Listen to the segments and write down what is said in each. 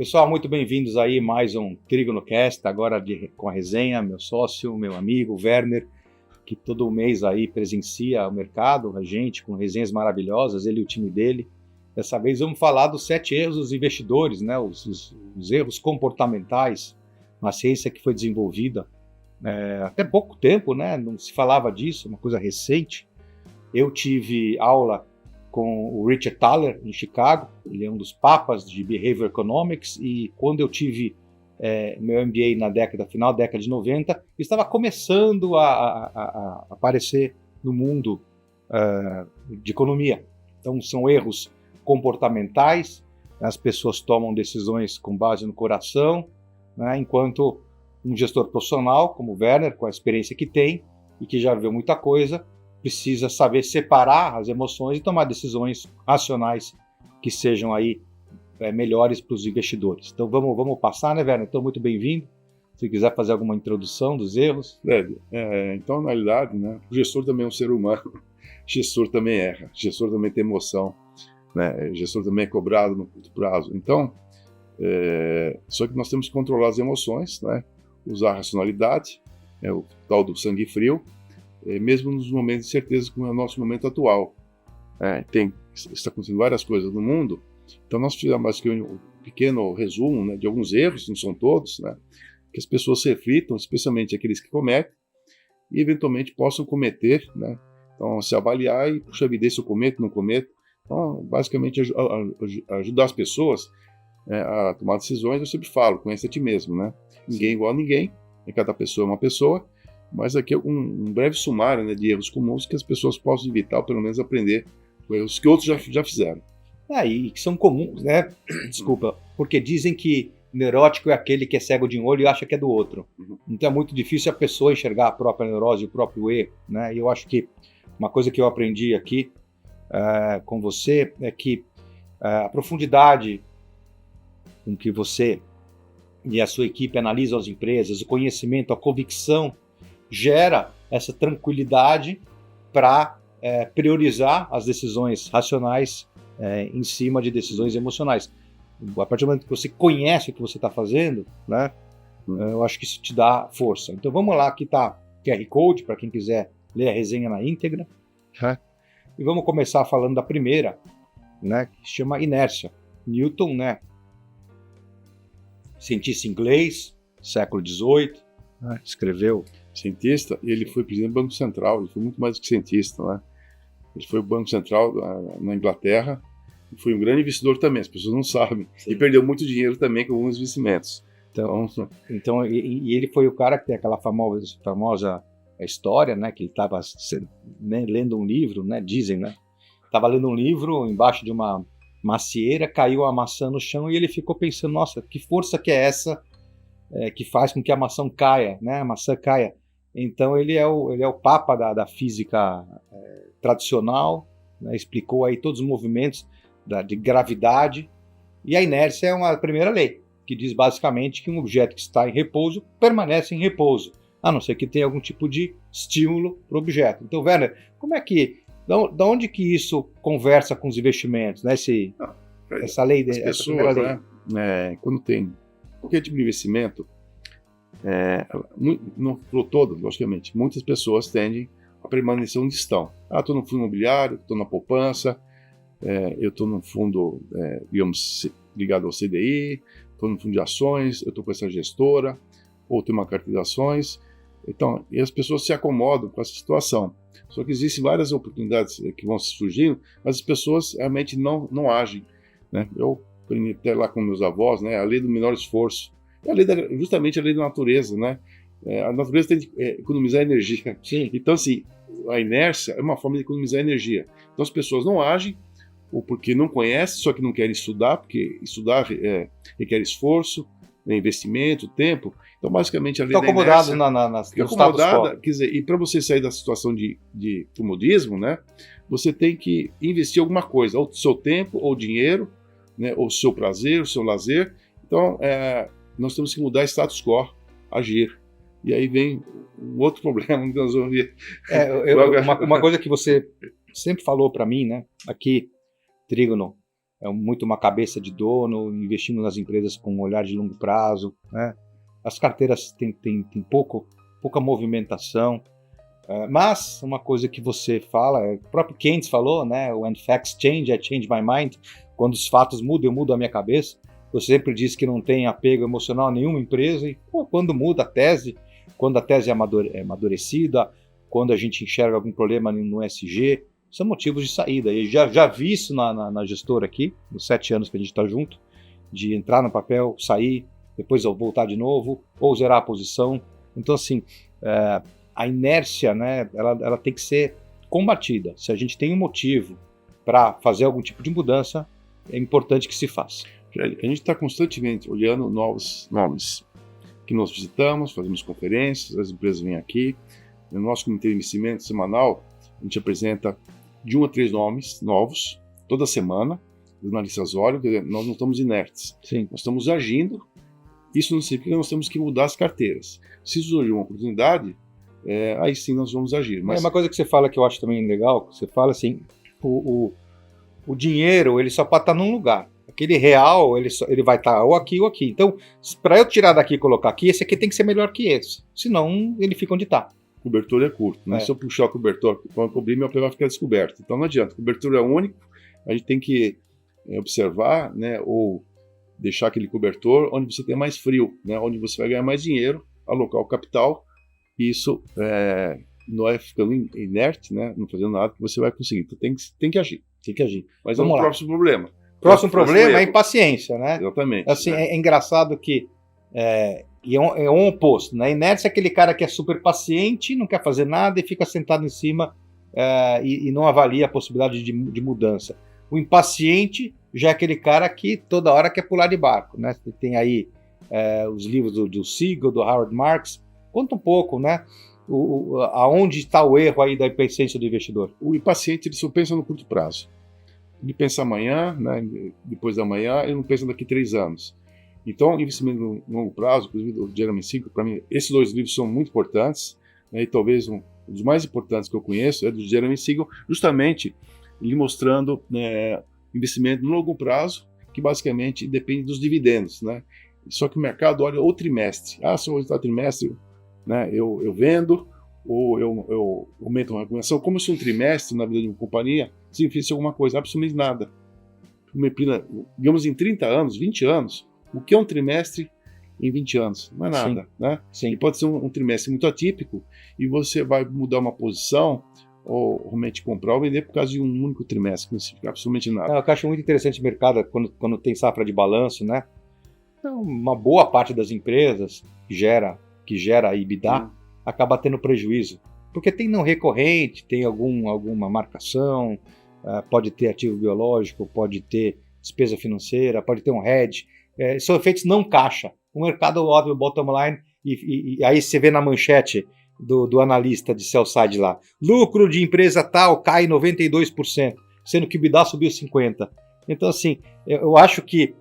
Pessoal, muito bem-vindos aí mais um TrígonoCast, agora com a resenha, meu sócio, meu amigo Werner, que todo mês aí presencia o mercado, a gente com resenhas maravilhosas, ele e o time dele. Dessa vez vamos falar dos 7 erros dos investidores, né? Os erros comportamentais, uma ciência que foi desenvolvida até pouco tempo, né? Não se falava disso, uma coisa recente. Eu tive aula com o Richard Thaler, em Chicago, ele é um dos papas de Behavior Economics, e quando eu tive meu MBA final da década de 90, estava começando a aparecer no mundo de economia. Então são erros comportamentais, as pessoas tomam decisões com base no coração, né, enquanto um gestor profissional, como o Werner, com a experiência que tem e que já viu muita coisa, precisa saber separar as emoções e tomar decisões racionais que sejam aí melhores para os investidores. Então vamos passar, né, Werner? Então, muito bem-vindo. Se quiser fazer alguma introdução dos erros. Então, na realidade, né, o gestor também é um ser humano, o gestor também erra, o gestor também tem emoção, né, o gestor também é cobrado no curto prazo. Então, só que nós temos que controlar as emoções, né, usar a racionalidade, o tal do sangue frio, mesmo nos momentos de certeza, como é o nosso momento atual. Está acontecendo várias coisas no mundo, então nós fizemos mais que um pequeno resumo, né, de alguns erros, não são todos, né, que as pessoas se reflitam, especialmente aqueles que cometem, e eventualmente possam cometer, né, então se avaliar e, puxa vida, se eu cometo, não cometo. Então, basicamente, ajudar as pessoas a tomar decisões. Eu sempre falo, conhece a ti mesmo, né? Ninguém é igual a ninguém, cada pessoa é uma pessoa, mas aqui é um breve sumário, né, de erros comuns que as pessoas possam evitar, ou pelo menos aprender com erros que outros já fizeram. E que são comuns, né? Desculpa, porque dizem que neurótico é aquele que é cego de um olho e acha que é do outro. Então é muito difícil a pessoa enxergar a própria neurose e o próprio erro, né? E eu acho que uma coisa que eu aprendi aqui com você é que a profundidade com que você e a sua equipe analisam as empresas, o conhecimento, a convicção, gera essa tranquilidade para priorizar as decisões racionais em cima de decisões emocionais. A partir do momento que você conhece o que você está fazendo, né, eu acho que isso te dá força. Então vamos lá, aqui está QR Code, para quem quiser ler a resenha na íntegra. E vamos começar falando da primeira, né, que se chama inércia. Newton, né, cientista inglês, século XVIII, né, escreveu. Cientista, e ele foi presidente do Banco Central, ele foi muito mais do que cientista, né? Ele foi o Banco Central na Inglaterra, e foi um grande investidor também, as pessoas não sabem. Sim. E perdeu muito dinheiro também com alguns investimentos. Então ele foi o cara que tem aquela famosa história, né, que ele estava lendo um livro, né, dizem, né? Estava lendo um livro embaixo de uma macieira, caiu a maçã no chão e ele ficou pensando, nossa, que força que é essa que faz com que a maçã caia, né? A maçã caia. Então ele é o papa da física tradicional, né? Explicou aí todos os movimentos de gravidade, e a inércia é uma primeira lei, que diz basicamente que um objeto que está em repouso permanece em repouso, a não ser que tenha algum tipo de estímulo para o objeto. Então, Werner, da onde que isso conversa com os investimentos, né? Essa lei, as pessoas, essa primeira lei. Quando tem qualquer tipo de investimento, não todo, logicamente, muitas pessoas tendem a permanecer onde estão. Estou no fundo imobiliário, estou na poupança, eu estou num fundo, digamos, ligado ao CDI, estou no fundo de ações, eu estou com essa gestora, ou tenho uma carteira de ações. Então, e as pessoas se acomodam com essa situação. Só que existem várias oportunidades que vão surgindo, mas as pessoas realmente não agem, né? Eu aprendi até lá com meus avós, né, a lei do menor esforço. É justamente a lei da natureza, né? A natureza tem que economizar energia. Sim. Então, assim, a inércia é uma forma de economizar energia. Então, as pessoas não agem, ou porque não conhecem, só que não querem estudar, porque estudar requer esforço, investimento, tempo. Então, basicamente, a lei da inércia... Fica acomodada, quer dizer, e para você sair da situação de comodismo, né, você tem que investir alguma coisa, ou seu tempo, ou dinheiro, né, ou seu prazer, o seu lazer. Então, nós temos que mudar status quo, agir. E aí vem um outro problema que nós vamos ver. Uma coisa que você sempre falou para mim, né, aqui, Trígono, muito uma cabeça de dono, investindo nas empresas com um olhar de longo prazo, né? As carteiras têm pouca movimentação, mas uma coisa que você fala, o próprio Keynes falou, né? When facts change, I change my mind. Quando os fatos mudam, eu mudo a minha cabeça. Você sempre diz que não tem apego emocional a nenhuma empresa, e quando muda a tese, quando a tese é amadurecida, quando a gente enxerga algum problema no SG, são motivos de saída. E já vi isso na gestora aqui, nos 7 anos que a gente está junto, de entrar no papel, sair, depois voltar de novo, ou zerar a posição. Então, assim, a inércia, né, ela tem que ser combatida. Se a gente tem um motivo para fazer algum tipo de mudança, é importante que se faça. A gente está constantemente olhando novos nomes que nós visitamos, fazemos conferências, as empresas vêm aqui. No nosso comitê de investimento semanal, a gente apresenta de 1 a 3 nomes novos, toda semana. Os analistas olham, nós não estamos inertes. Sim. Nós estamos agindo. Isso não significa que nós temos que mudar as carteiras. Se surgir uma oportunidade, aí sim nós vamos agir. Mas... uma coisa que você fala que eu acho também legal, você fala assim, o dinheiro ele só pode estar num lugar. Aquele real, ele vai estar ou aqui ou aqui. Então, para eu tirar daqui e colocar aqui, esse aqui tem que ser melhor que esse. Senão, ele fica onde está. O cobertor é curto, né? Se eu puxar o cobertor para cobrir, meu pé vai ficar descoberto. Então não adianta. O cobertor é único, a gente tem que observar, né, ou deixar aquele cobertor onde você tem mais frio, né, onde você vai ganhar mais dinheiro, alocar o capital. E isso não é ficando inerte, né, não fazendo nada que você vai conseguir. Então tem que agir. Tem que agir. Mas é um próximo problema. Próximo problema é a impaciência, né? Exatamente. Assim, é engraçado que é um oposto, né? Inércia é aquele cara que é super paciente, não quer fazer nada e fica sentado em cima e não avalia a possibilidade de mudança. O impaciente já é aquele cara que toda hora quer pular de barco, né? Tem aí os livros do Siegel, do Howard Marks. Conta um pouco, né? Aonde está o erro aí da impaciência do investidor? O impaciente ele só pensa no curto prazo. Ele pensa amanhã, né, depois da manhã, ele não pensa daqui 3 anos. Então, investimento no longo prazo, inclusive do Jeremy Siegel, para mim, esses 2 livros são muito importantes, né, e talvez um dos mais importantes que eu conheço é do Jeremy Siegel, justamente ele mostrando investimento no longo prazo, que basicamente depende dos dividendos, né? Só que o mercado olha o trimestre. Se o resultado trimestre, né, eu vendo, ou eu aumento uma recomendação, como se um trimestre na vida de uma companhia significasse alguma coisa, absolutamente nada. Digamos em 30 anos, 20 anos, o que é um trimestre em 20 anos? Não é nada, né? Sim. E pode ser um trimestre muito atípico e você vai mudar uma posição ou realmente comprar ou vender por causa de um único trimestre, que não significa absolutamente nada. Eu acho muito interessante o mercado quando tem safra de balanço, né? Então, uma boa parte das empresas que gera EBITDA acaba tendo prejuízo, porque tem não recorrente, tem alguma marcação, pode ter ativo biológico, pode ter despesa financeira, pode ter um hedge, são efeitos não caixa. O mercado óbvio, bottom line, e aí você vê na manchete do analista de sell side lá, lucro de empresa tal cai 92%, sendo que o EBITDA subiu 50%. Então assim, eu acho que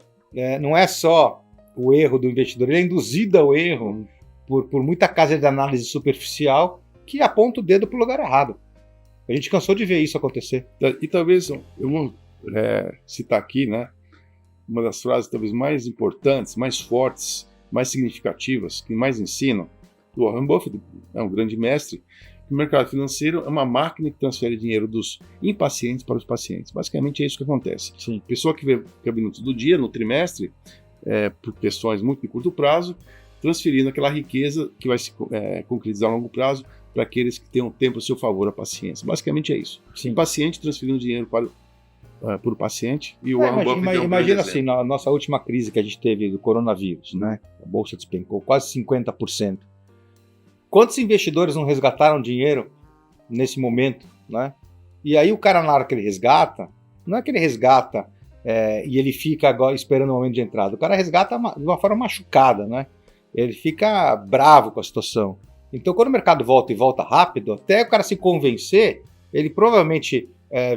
não é só o erro do investidor, ele é induzido ao erro por muita casa de análise superficial que aponta o dedo para o lugar errado. A gente cansou de ver isso acontecer. E talvez eu vou citar aqui, né, uma das frases talvez mais importantes, mais fortes, mais significativas, que mais ensinam, do Warren Buffett, é um grande mestre. O mercado financeiro é uma máquina que transfere dinheiro dos impacientes para os pacientes. Basicamente é isso que acontece. Sim. Pessoa que vê minutos do dia, no trimestre, por questões muito de curto prazo, transferindo aquela riqueza que vai se concretizar a longo prazo para aqueles que têm um tempo a seu favor, a paciência. Basicamente é isso. Sim. O paciente transferindo dinheiro para o paciente e o Warren Buffett imagina assim, na nossa última crise que a gente teve do coronavírus, né? A bolsa despencou quase 50%. Quantos investidores não resgataram dinheiro nesse momento, né? E aí o cara, na hora que ele resgata, não é que ele resgata e ele fica agora esperando o momento de entrada. O cara resgata de uma forma machucada, né? Ele fica bravo com a situação. Então, quando o mercado volta e volta rápido, até o cara se convencer, ele provavelmente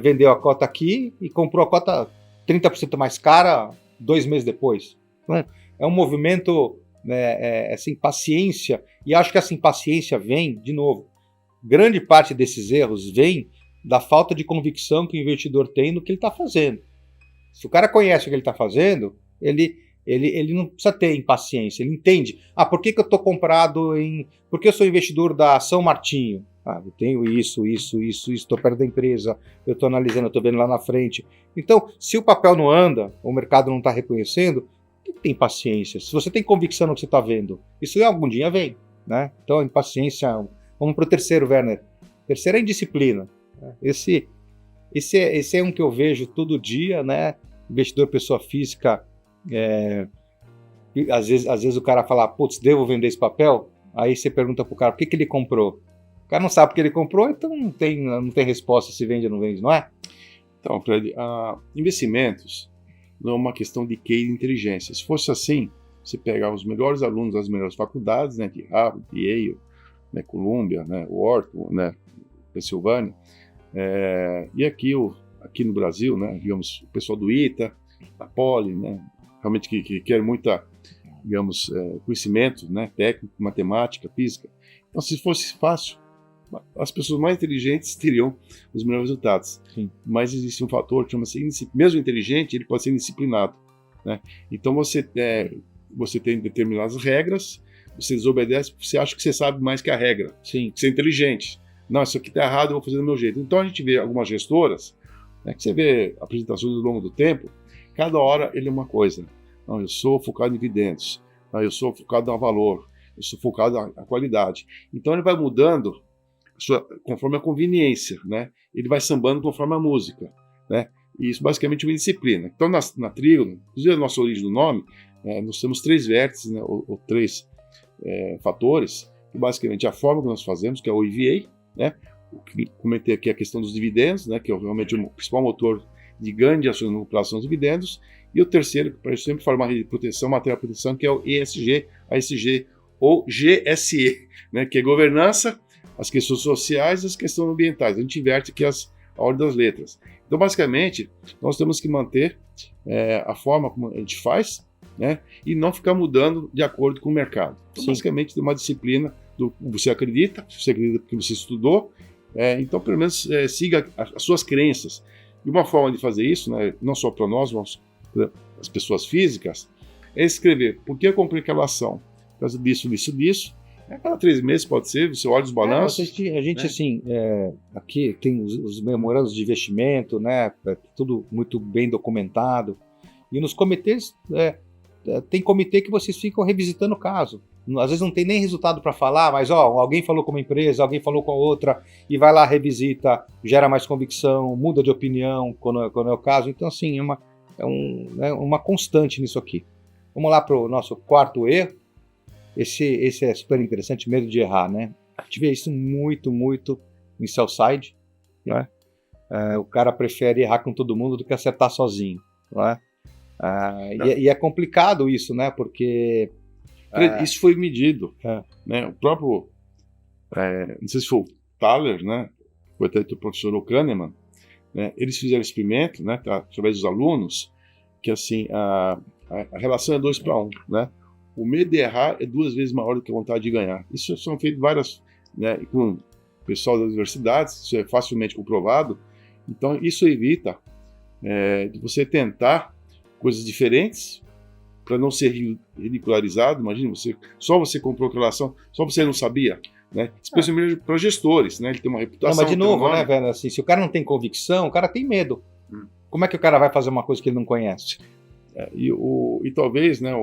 vendeu a cota aqui e comprou a cota 30% mais cara 2 meses depois. Então, é um movimento, assim, paciência, e acho que essa impaciência vem, de novo, grande parte desses erros vem da falta de convicção que o investidor tem no que ele está fazendo. Se o cara conhece o que ele está fazendo, ele não precisa ter impaciência, ele entende. Por que eu estou comprado em... Por que eu sou investidor da São Martinho? Eu tenho isso, estou perto da empresa, eu estou analisando, eu estou vendo lá na frente. Então, se o papel não anda, o mercado não está reconhecendo, tem paciência. Se você tem convicção no que você está vendo, isso algum dia vem, né? Então, impaciência... Vamos para o terceiro, Werner. Terceiro é indisciplina. Esse é um que eu vejo todo dia, né? Investidor, pessoa física, às vezes o cara fala, putz, devo vender esse papel? Aí você pergunta pro cara, por que ele comprou? O cara não sabe porque ele comprou, então não tem resposta se vende ou não vende, não é? Então, Fred, investimentos não é uma questão de QI de inteligência. Se fosse assim, você pegar os melhores alunos das melhores faculdades, né, de Harvard, de Yale, né, Columbia, né, Wharton, né, Pensilvânia, e aqui no Brasil, né, digamos, o pessoal do ITA, da Poli, né, realmente que quer muita, digamos, conhecimento, né, técnico, matemática, física. Então, se fosse fácil, as pessoas mais inteligentes teriam os melhores resultados. Sim. Mas existe um fator que chama-se, mesmo inteligente, ele pode ser indisciplinado, né? Então, você tem determinadas regras, você desobedece porque você acha que você sabe mais que a regra. Sim. Que você é inteligente. Não, isso aqui está errado, eu vou fazer do meu jeito. Então, a gente vê algumas gestoras, né, que você vê apresentações ao longo do tempo, cada hora ele é uma coisa. Não, eu sou focado em dividendos. Não, eu sou focado no valor. Eu sou focado na qualidade. Então, ele vai mudando conforme a conveniência, né? Ele vai sambando conforme a música, né? E isso basicamente é uma disciplina. Então, na Trígono, inclusive a nossa origem do nome, nós temos 3 vértices, né, ou 3 fatores, que basicamente é a forma que nós fazemos, que é o EVA, né? Comentei aqui a questão dos dividendos, né, que é realmente o principal motor de ganho de ações no lucro são os dividendos, e o terceiro, que eu sempre falo, uma rede de proteção, material de proteção, que é o ESG, ASG ou GSE, né, que é governança, as questões sociais e as questões ambientais. A gente inverte aqui a ordem das letras. Então, basicamente, nós temos que manter a forma como a gente faz, né, e não ficar mudando de acordo com o mercado. Então, basicamente, tem uma disciplina do que você acredita que você estudou, então, pelo menos, siga as suas crenças. E uma forma de fazer isso, né, não só para nós, mas para as pessoas físicas, é escrever por que eu comprei aquela ação. Por causa disso. A cada 3 meses pode ser, você olha os balanços. A gente né? Assim, aqui tem os memorandos de investimento, né? Tudo muito bem documentado. E nos comitês, tem comitê que vocês ficam revisitando o caso. Às vezes não tem nem resultado para falar, mas alguém falou com uma empresa, alguém falou com a outra, e vai lá, revisita, gera mais convicção, muda de opinião quando é o caso. Então, assim, é uma constante nisso aqui. Vamos lá para o nosso 4º erro. Esse é super interessante, medo de errar, né? A gente vê isso muito, muito em sell side, né? O cara prefere errar com todo mundo do que acertar sozinho, né? E é complicado isso, né? Porque... isso foi medido, né? O próprio, não sei se foi o Thaler, né? Foi até o professor Kahneman, né? Eles fizeram experimento, né? Através dos alunos, que assim, a relação é 2:1, né? O medo de errar é 2 vezes maior do que a vontade de ganhar. Isso são feitas várias, né, com o pessoal das universidades, isso é facilmente comprovado. Então, isso evita de você tentar coisas diferentes para não ser ridicularizado. Imagina, só você comprou aquela ação, só você não sabia, né? Especialmente para gestores, né? Ele tem uma reputação. Não, mas de novo, né, velho? Assim, se o cara não tem convicção, o cara tem medo. Como é que o cara vai fazer uma coisa que ele não conhece? E talvez, né,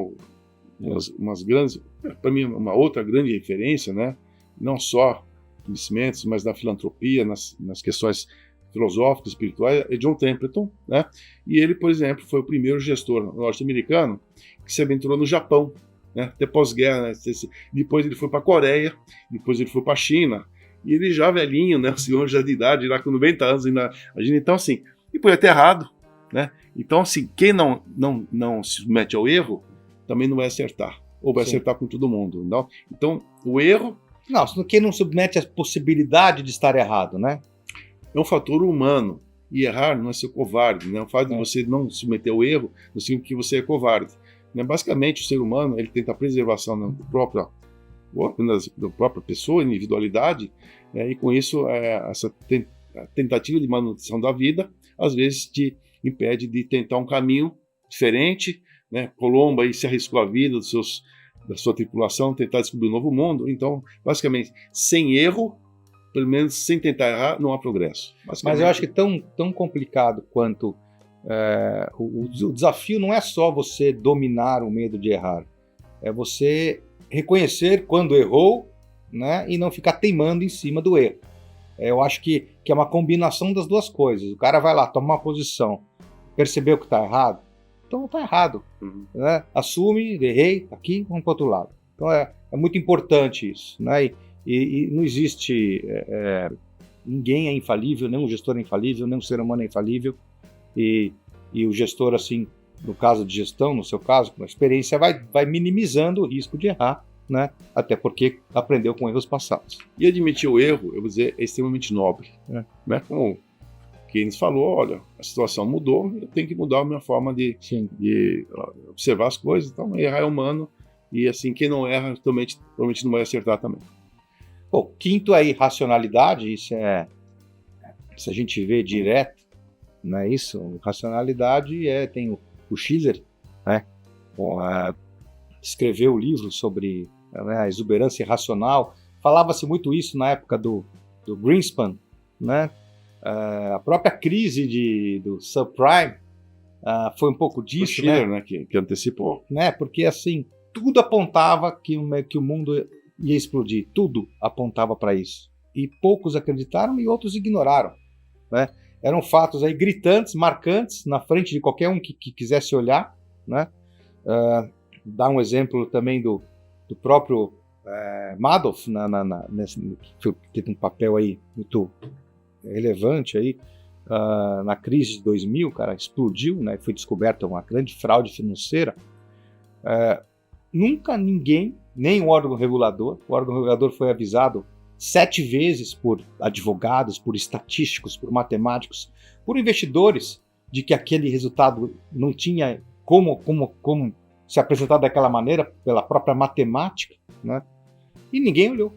umas grandes, para mim, uma outra grande referência, né, não só conhecimentos, mas na filantropia, nas questões filosóficas, espirituais, é John Templeton, né? E ele, por exemplo, foi o primeiro gestor norte-americano que se aventurou no Japão, né? Até pós-guerra, né? Depois ele foi para a Coreia, depois ele foi para a China, e ele já velhinho, né? O senhor já de idade, já com 90 anos, ainda, então assim, e foi até errado, né? Então assim, quem não se submete ao erro, também não vai acertar, ou vai acertar com todo mundo. Não? Então, o erro... Não, quem não submete a possibilidade de estar errado, né? É um fator humano, e errar não é ser covarde, né? O fato de você não se submeter ao erro não significa que você é covarde. Né? Basicamente, o ser humano ele tenta a preservação da própria pessoa, individualidade, e com isso, essa tentativa de manutenção da vida, às vezes te impede de tentar um caminho diferente, né? Colombo aí se arriscou a vida da sua tripulação, tentar descobrir um novo mundo. Então, basicamente, sem erro, pelo menos sem tentar errar, não há progresso. Mas eu acho que tão complicado quanto o desafio não é só você dominar o medo de errar, é você reconhecer quando errou, né, e não ficar teimando em cima do erro. Eu acho que é uma combinação das duas coisas. O cara vai lá, toma uma posição, percebeu que está errado, então está errado. Né? Assume, errei, tá aqui, vamos para o outro lado. Então é muito importante isso. Né? E não existe... ninguém é infalível, nem um gestor é infalível, nem um ser humano é infalível. E o gestor, assim, no caso de gestão, no seu caso, com a experiência, vai minimizando o risco de errar, né? Até porque aprendeu com erros passados. E admitir o erro, eu vou dizer, é extremamente nobre. Né? Como Keynes falou, olha, a situação mudou, eu tenho que mudar a minha forma de observar as coisas. Então, errar é humano, e assim, quem não erra, provavelmente não vai acertar também. Bom, quinto é irracionalidade, isso a gente vê direto, não é isso? Racionalidade tem o Schiller, né? Escreveu o livro sobre a exuberância irracional. Falava-se muito isso na época do Greenspan, né? A própria crise do subprime foi um pouco disso, o Schiller, né? Que antecipou. Né? Porque assim, tudo apontava que o mundo ia explodir, tudo apontava para isso. E poucos acreditaram e outros ignoraram, né? Eram fatos aí gritantes, marcantes, na frente de qualquer um que quisesse olhar, né? Dá um exemplo também do próprio Madoff, que teve um papel aí muito relevante aí, na crise de 2000, cara, explodiu, né? Foi descoberta uma grande fraude financeira. Nunca ninguém, nem o órgão regulador foi avisado 7 vezes por advogados, por estatísticos, por matemáticos, por investidores, de que aquele resultado não tinha como se apresentar daquela maneira, pela própria matemática, né? E ninguém olhou.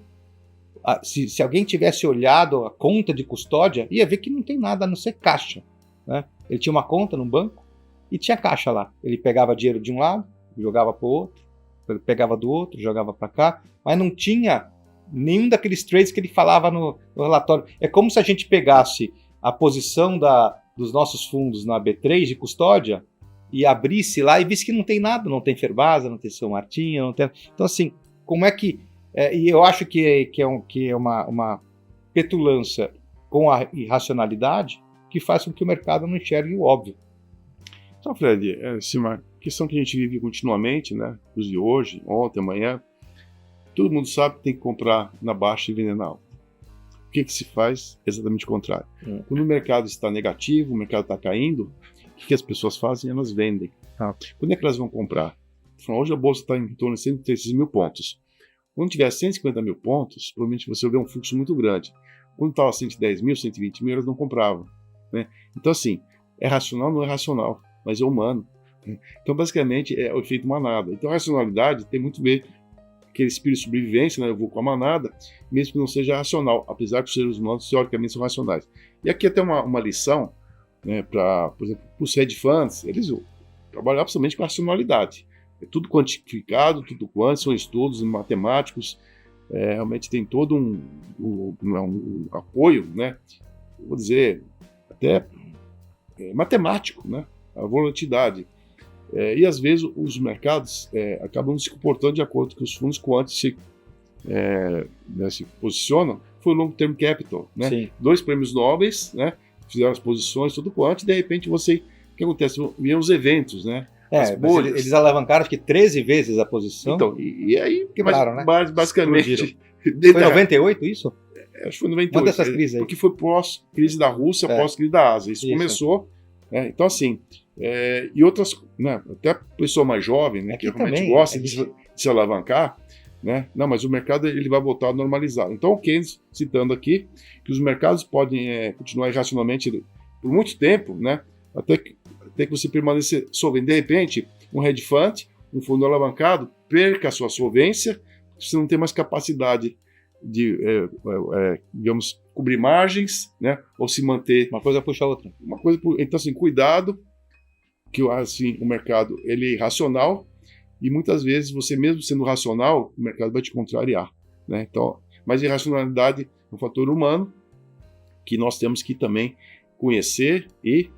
Se alguém tivesse olhado a conta de custódia, ia ver que não tem nada a não ser caixa, né? Ele tinha uma conta no banco e tinha caixa lá. Ele pegava dinheiro de um lado, jogava para o outro, pegava do outro, jogava para cá, mas não tinha nenhum daqueles trades que ele falava no relatório. É como se a gente pegasse a posição dos nossos fundos na B3 de custódia e abrisse lá e visse que não tem nada, não tem Ferbasa, não tem São Martinho, não tem... Então, assim, como é que... e eu acho que é uma petulância com a irracionalidade que faz com que o mercado não enxergue o óbvio. Então, Fred, uma questão que a gente vive continuamente, né? Inclusive hoje, ontem, amanhã, todo mundo sabe que tem que comprar na baixa e vender na alta. O que se faz? Exatamente o contrário. Quando o mercado está negativo, o mercado está caindo, o que as pessoas fazem? Elas vendem. Quando é que elas vão comprar? Hoje a bolsa está em torno de 136 mil pontos. Quando tiver 150 mil pontos, provavelmente você vai ver um fluxo muito grande. Quando estava 110 mil, 120 mil, elas não compravam. Né? Então, assim, é racional? Não é racional, mas é humano. Né? Então, basicamente, é o efeito manada. Então, a racionalidade tem muito a ver com aquele espírito de sobrevivência, né? Eu vou com a manada, mesmo que não seja racional, apesar que os seres humanos, teoricamente, são racionais. E aqui até uma lição, né, por exemplo, para os hedge funds, eles trabalham absolutamente com a racionalidade. É tudo quantificado, tudo quântico, são estudos matemáticos, realmente tem todo um apoio, né, vou dizer, até matemático, né, a volatilidade. E às vezes os mercados acabam se comportando de acordo com os fundos quânticos se posicionam. Foi o Long Term Capital, né? Sim. 2 prêmios Nobel, né, fizeram as posições, tudo quanto, e de repente o que acontece? Viram os eventos, né? Eles alavancaram acho que 13 vezes a posição. Então, e aí, quebraram, né? basicamente... Foi em 98 isso? Acho que foi em 98. Uma dessas crises aí. Porque foi pós-crise da Rússia, pós-crise da Ásia. Isso começou. Então, assim, e outras, né, até pessoa mais jovem, né, que realmente também gosta de se alavancar, né? Não, mas o mercado ele vai voltar a normalizar. Então, o Keynes, citando aqui, que os mercados podem continuar irracionalmente por muito tempo, né? Até que você permanecer solvente. De repente, um hedge fund, um fundo alavancado, perca a sua solvência, você não tem mais capacidade digamos, cobrir margens, né? Ou se manter... Uma coisa puxa a outra. Então, assim, cuidado, que assim, o mercado ele é irracional e muitas vezes você mesmo sendo racional, o mercado vai te contrariar, né? Então, mas irracionalidade é um fator humano que nós temos que também conhecer e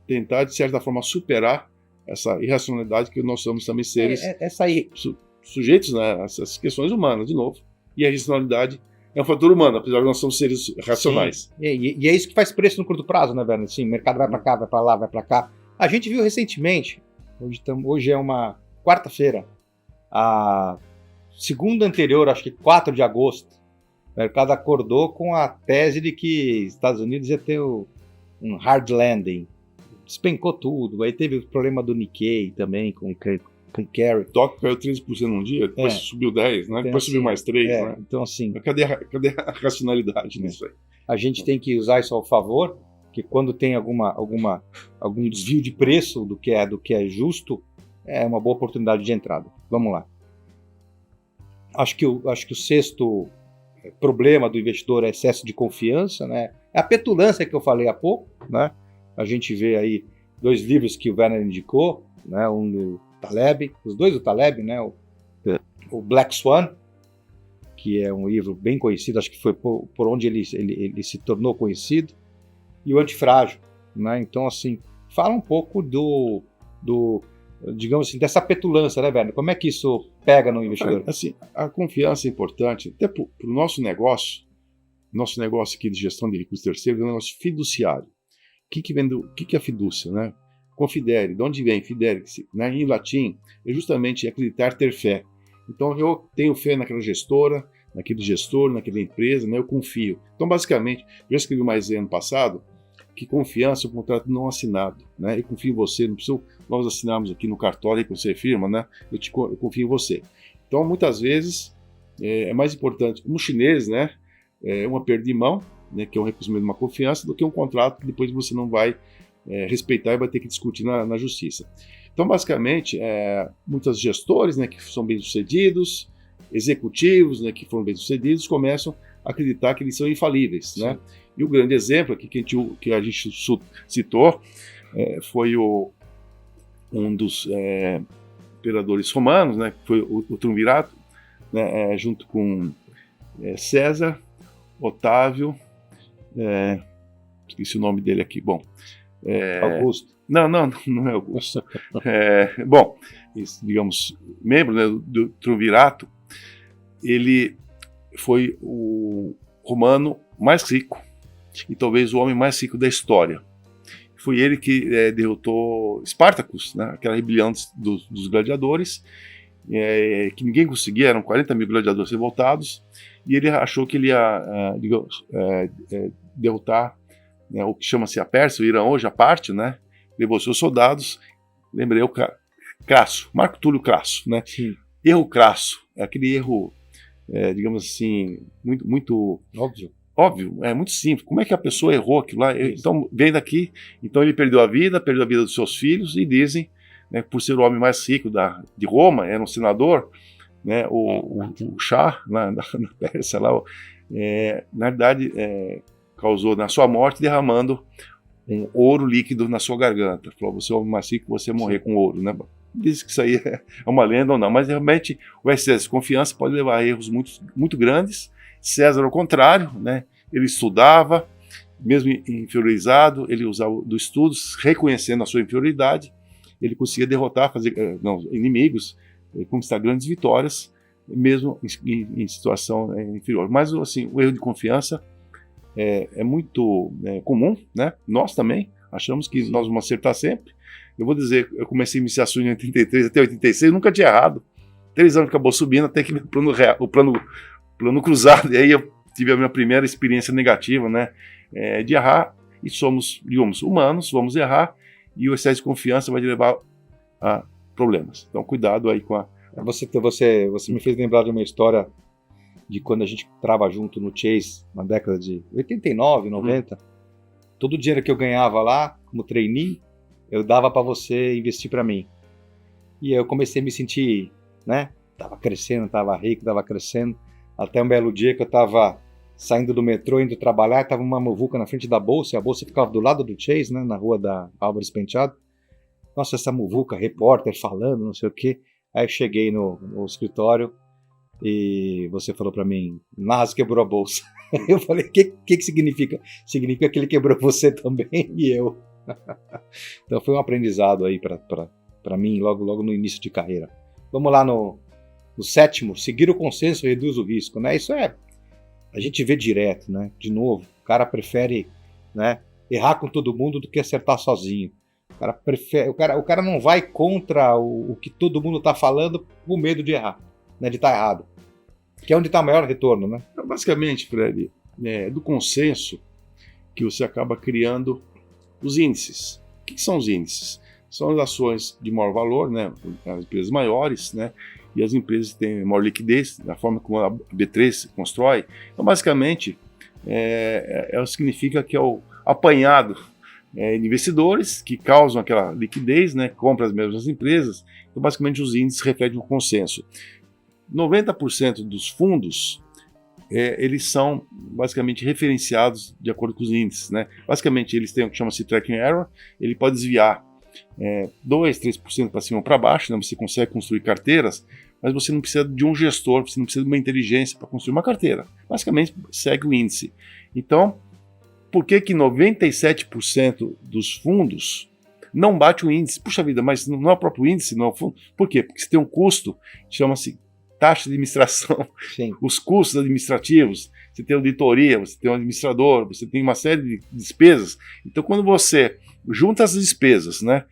tentar, de certa forma, superar essa irracionalidade que nós somos também seres Essa aí. Sujeitos, né, a essas questões humanas, de novo. E a irracionalidade é um fator humano, apesar de nós somos seres racionais. E é isso que faz preço no curto prazo, né, Werner? Sim, o mercado vai para cá, vai para lá, vai para cá. A gente viu recentemente, hoje é uma quarta-feira, a segunda anterior, acho que 4 de agosto, o mercado acordou com a tese de que Estados Unidos ia ter um hard landing. Despencou tudo. Aí teve o problema do Nikkei também, com carry. Tóquio caiu 13% num dia, depois subiu 10%, né? Depois subiu mais 3%. Né? Então, assim... Cadê a racionalidade nisso aí? A gente tem que usar isso ao favor, que quando tem algum desvio de preço do que é justo, é uma boa oportunidade de entrada. Vamos lá. Acho que o sexto problema do investidor é excesso de confiança, né? É a petulância que eu falei há pouco, né? A gente vê aí 2 livros que o Werner indicou, né? Um do Taleb, os 2 do Taleb, né? O Black Swan, que é um livro bem conhecido, acho que foi por onde ele se tornou conhecido, e o Antifrágil, né? Então, assim, fala um pouco digamos assim, dessa petulância, né, Werner? Como é que isso pega no investidor? Assim, a confiança é importante, até para o nosso negócio aqui de gestão de recursos terceiros é um negócio fiduciário. O que é fidúcia, né? Confidere, de onde vem fidere, né? Em latim, é justamente acreditar, ter fé. Então, eu tenho fé naquela gestora, naquele gestor, naquela empresa, né? Eu confio. Então, basicamente, eu já escrevi mais ano passado que confiança é um contrato não assinado, né? Eu confio em você, não precisa nós assinarmos aqui no cartório que você firma, né? Eu confio em você. Então, muitas vezes, é mais importante, como chinês, né? Uma perda de mão, né? Que é um reconhecimento de uma confiança, do que um contrato que depois você não vai respeitar e vai ter que discutir na justiça. Então, basicamente, muitos gestores, né, que são bem-sucedidos, executivos, né, que foram bem-sucedidos, começam a acreditar que eles são infalíveis, né? E o grande exemplo aqui que a gente citou foi um dos imperadores romanos, né, que foi o Triunvirato, né, junto com César, Otávio, esqueci o nome dele aqui, bom... Augusto. Não é Augusto. Bom, esse, digamos, membro, né, do Triunvirato, ele foi o romano mais rico e talvez o homem mais rico da história. Foi ele que derrotou Espartacus, né, aquela rebelião dos gladiadores, que ninguém conseguia, eram 40 mil gladiadores revoltados, e ele achou que ele ia derrotar o que chama-se a Pérsia, o Irã hoje, a parte, né? Levou seus soldados, lembrei o Crasso, Marco Túlio Crasso, né? Sim. Erro crasso, é aquele erro, digamos assim, muito óbvio, é muito simples. Como é que a pessoa errou aquilo lá? Então, vem daqui, então ele perdeu a vida dos seus filhos, e dizem, né, por ser o homem mais rico de Roma, era um senador, né, o Shah, na Pérsia, lá, na verdade, causou na sua morte derramando um ouro líquido na sua garganta. Falou, você é o homem mais rico, você morrer com ouro, né? Diz que isso aí é uma lenda ou não, mas realmente o excesso de confiança pode levar a erros muito, muito grandes. César, ao contrário, né? Ele estudava, mesmo inferiorizado, ele usava dos estudos, reconhecendo a sua inferioridade, ele conseguia derrotar, inimigos, conquistar grandes vitórias, mesmo em situação inferior. Mas, assim, o erro de confiança é muito comum, né? Nós também achamos que nós vamos acertar sempre. Eu vou dizer, eu comecei a iniciação em 83 até 86, nunca tinha errado. 3 anos acabou subindo até que o plano cruzado, e aí eu tive a minha primeira experiência negativa, né? De errar, e somos, digamos, humanos, vamos errar, e o excesso de confiança vai levar a problemas. Então, cuidado aí com a... Você me fez lembrar de uma história de quando a gente trava junto no Chase, na década de 89, 90. Todo o dinheiro que eu ganhava lá, como trainee, eu dava para você investir para mim. E aí eu comecei a me sentir, né? Tava crescendo, tava rico, tava crescendo. Até um belo dia que eu estava saindo do metrô, indo trabalhar, estava uma muvuca na frente da bolsa, e a bolsa ficava do lado do Chase, né, na rua da Álvares Penteado. Nossa, essa muvuca, repórter falando, não sei o quê. Aí eu cheguei no escritório e você falou para mim, Nas quebrou a bolsa. Eu falei, o que significa? Significa que ele quebrou você também e eu. Então foi um aprendizado aí para mim logo no início de carreira. Vamos lá no sétimo, seguir o consenso reduz o risco, né? Isso a gente vê direto, né? De novo, o cara prefere, né, errar com todo mundo do que acertar sozinho. O cara não vai contra o que todo mundo está falando com medo de errar, né, de estar errado. Que é onde está o maior retorno, né? Então, basicamente, Fred, é do consenso que você acaba criando os índices. O que são os índices? São as ações de maior valor, né? As empresas maiores, né? E as empresas que têm maior liquidez, da forma como a B3 constrói. Então, basicamente, significa que é o apanhado de investidores que causam aquela liquidez, né? Compram as mesmas empresas. Então, basicamente, os índices refletem o consenso. 90% dos fundos, eles são basicamente referenciados de acordo com os índices, né? Basicamente, eles têm o que chama-se tracking error, ele pode desviar 2, 3% para cima ou para baixo, né? Você consegue construir carteiras, mas você não precisa de um gestor, você não precisa de uma inteligência para construir uma carteira. Basicamente, segue o índice. Então, por que 97% dos fundos não bate o índice? Puxa vida, mas não é o próprio índice, não é o fundo. Por quê? Porque você tem um custo, chama-se taxa de administração, Sim. Os custos administrativos, você tem auditoria, você tem um administrador, você tem uma série de despesas. Então, quando você junta as despesas, né,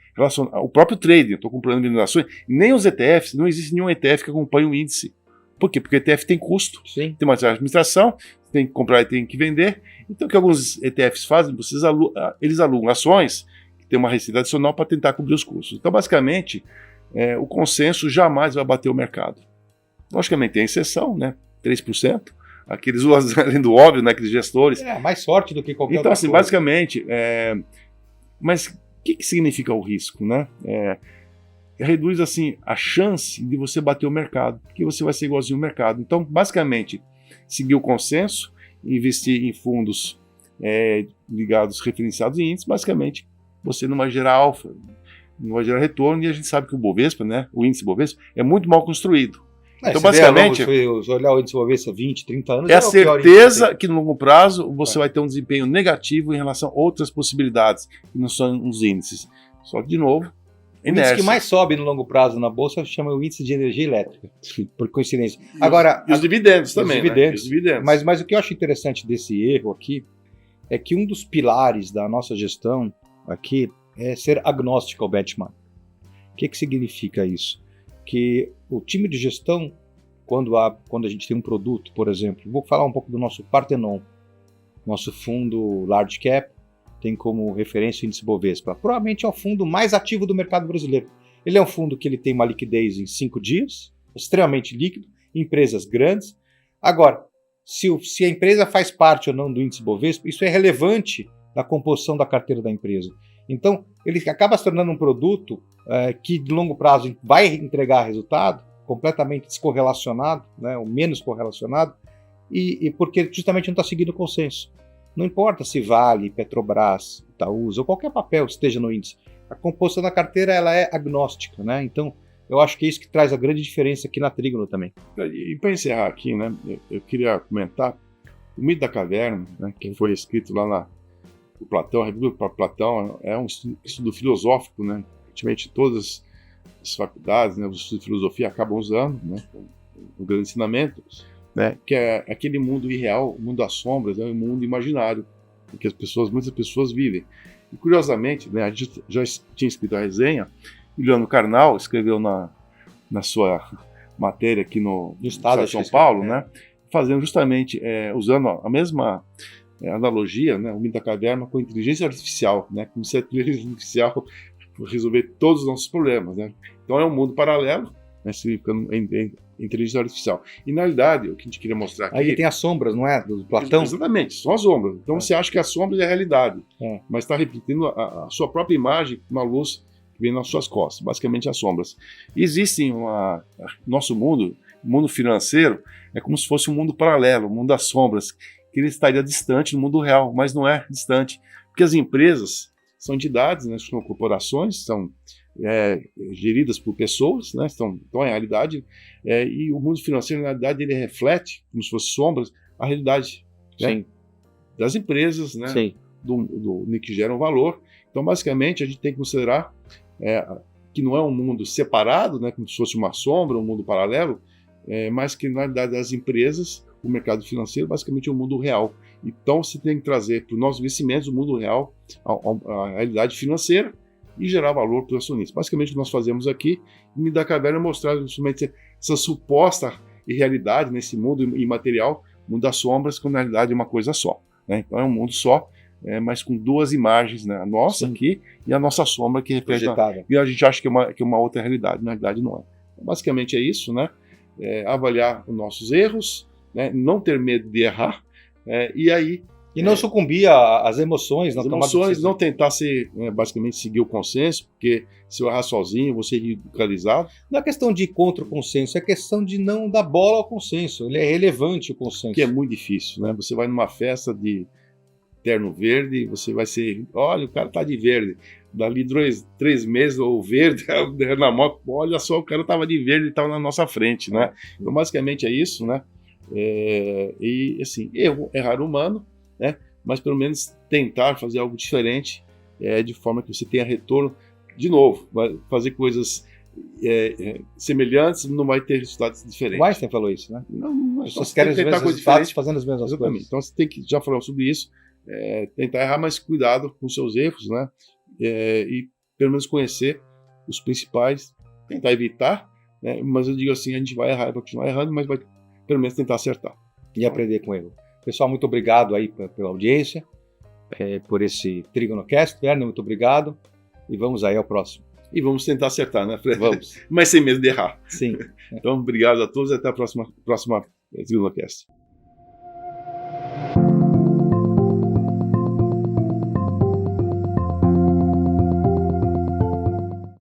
o próprio trading, eu estou comprando ações, nem os ETFs, não existe nenhum ETF que acompanhe o índice. Por quê? Porque o ETF tem custo, Sim. Tem uma taxa de administração, tem que comprar e tem que vender. Então, o que alguns ETFs fazem? Eles alugam ações que tem uma receita adicional para tentar cobrir os custos. Então, basicamente, o consenso jamais vai bater o mercado. Logicamente tem exceção, né? 3%, aqueles além do óbvio, né? Aqueles gestores. Mais sorte do que qualquer então, outra assim, coisa. basicamente, mas o que significa o risco, né? Reduz, assim, a chance de você bater o mercado, porque você vai ser igualzinho ao mercado. Então, basicamente, seguir o consenso, investir em fundos ligados, referenciados em índices, basicamente, você não vai gerar alfa, não vai gerar retorno, e a gente sabe que o Bovespa, né? O índice Bovespa, é muito mal construído. Então, basicamente, se olhar o índice Bovespa 20, 30 anos... É a certeza que no longo prazo você vai ter um desempenho negativo em relação a outras possibilidades, que não são os índices. Só que, de novo, o índice que mais sobe no longo prazo na Bolsa chama o índice de energia elétrica, por coincidência. Agora, e os dividendos também, os dividendos. Né? Os dividendos. Mas o que eu acho interessante desse erro aqui é que um dos pilares da nossa gestão aqui é ser agnóstico ao benchmark. O que significa isso? Que o time de gestão, quando a gente tem um produto, por exemplo, vou falar um pouco do nosso Parthenon, nosso fundo Large Cap, tem como referência o índice Bovespa. Provavelmente é o fundo mais ativo do mercado brasileiro. Ele é um fundo que ele tem uma liquidez em 5 dias, extremamente líquido, empresas grandes. Agora, se a empresa faz parte ou não do índice Bovespa, isso é relevante na composição da carteira da empresa. Então, ele acaba se tornando um produto que de longo prazo vai entregar resultado, completamente descorrelacionado, né, ou menos correlacionado, e porque justamente não está seguindo o consenso. Não importa se Vale, Petrobras, Itaúsa ou qualquer papel que esteja no índice, a composição da carteira ela é agnóstica, né? Então, eu acho que é isso que traz a grande diferença aqui na Trígono também. E para encerrar aqui, né, eu queria comentar o mito da caverna, né, que foi escrito lá no Platão, a República para Platão, é um estudo filosófico, né? Praticamente todas as faculdades, né, os estudos de filosofia acabam usando, né, um grande ensinamento, né, que é aquele mundo irreal, o mundo das sombras, é um mundo imaginário, em que muitas pessoas vivem. E curiosamente, né, a gente já tinha escrito a resenha, Juliano Karnal escreveu na sua matéria aqui no Estado de São Paulo, né, fazendo justamente, usando a mesma analogia, né, o mito da caverna com a inteligência artificial, né, como se a inteligência artificial resolver todos os nossos problemas, né. Então é um mundo paralelo, né, significando inteligência artificial. E na realidade, o que a gente queria mostrar aqui... Aí tem as sombras, não é? Do Platão? Exatamente, são as sombras. Então você acha que as sombras é a realidade, mas está repetindo a sua própria imagem, uma luz que vem nas suas costas, basicamente as sombras. Existem, nosso mundo O mundo financeiro é como se fosse um mundo paralelo, um mundo das sombras, que ele estaria distante do mundo real, mas não é distante, porque as empresas são entidades, né, são corporações, são geridas por pessoas, né, estão em realidade, e o mundo financeiro, na realidade, ele reflete, como se fosse sombras, a realidade, né, das empresas, né, do que geram valor. Então, basicamente, a gente tem que considerar que não é um mundo separado, né, como se fosse uma sombra, um mundo paralelo, mas que, na realidade, as empresas, o mercado financeiro, basicamente é um mundo real. Então, você tem que trazer para os nossos investimentos o mundo real, a realidade financeira, e gerar valor para os acionistas. Basicamente, o que nós fazemos aqui, em da Caverna, é mostrar justamente essa suposta irrealidade nesse mundo imaterial, mundo das sombras, que na realidade é uma coisa só, né? Então, é um mundo só, mas com duas imagens, né? A nossa aqui e a nossa sombra que reflete. E a gente acha que é uma outra realidade, na realidade não é. Então, basicamente é isso, né? Avaliar os nossos erros, né? Não ter medo de errar, e aí... E não sucumbir às emoções. As emoções, não tentar basicamente seguir o consenso, porque se eu errar sozinho, eu vou ser ridicularizado. Não é questão de ir contra o consenso, é questão de não dar bola ao consenso. Ele é relevante, o consenso. Que é muito difícil, né? Você vai numa festa de terno verde, você vai ser, olha, o cara tá de verde. Dali 3 meses, o verde, na mão, olha só, o cara tava de verde e estava na nossa frente, né? Então, basicamente é isso, né? E, assim, errar humano, né? Mas pelo menos tentar fazer algo diferente, de forma que você tenha retorno. De novo, vai fazer coisas semelhantes, não vai ter resultados diferentes. O Einstein falou isso, né? Não, as pessoas querem tentar coisas diferentes fazendo as mesmas coisas. Então você tem que, já falamos sobre isso, tentar errar, mas cuidado com os seus erros, né? E pelo menos conhecer os principais, tentar evitar, né? Mas eu digo assim, a gente vai errar, vai continuar errando, mas vai pelo menos tentar acertar. E aprender com erro. Pessoal, muito obrigado aí pela audiência, por esse TrigonoCast. Werner, muito obrigado. E vamos aí ao próximo. E vamos tentar acertar, né, Fred? Vamos. Mas sem medo de errar. Sim. Então, obrigado a todos e até a próxima TrigonoCast.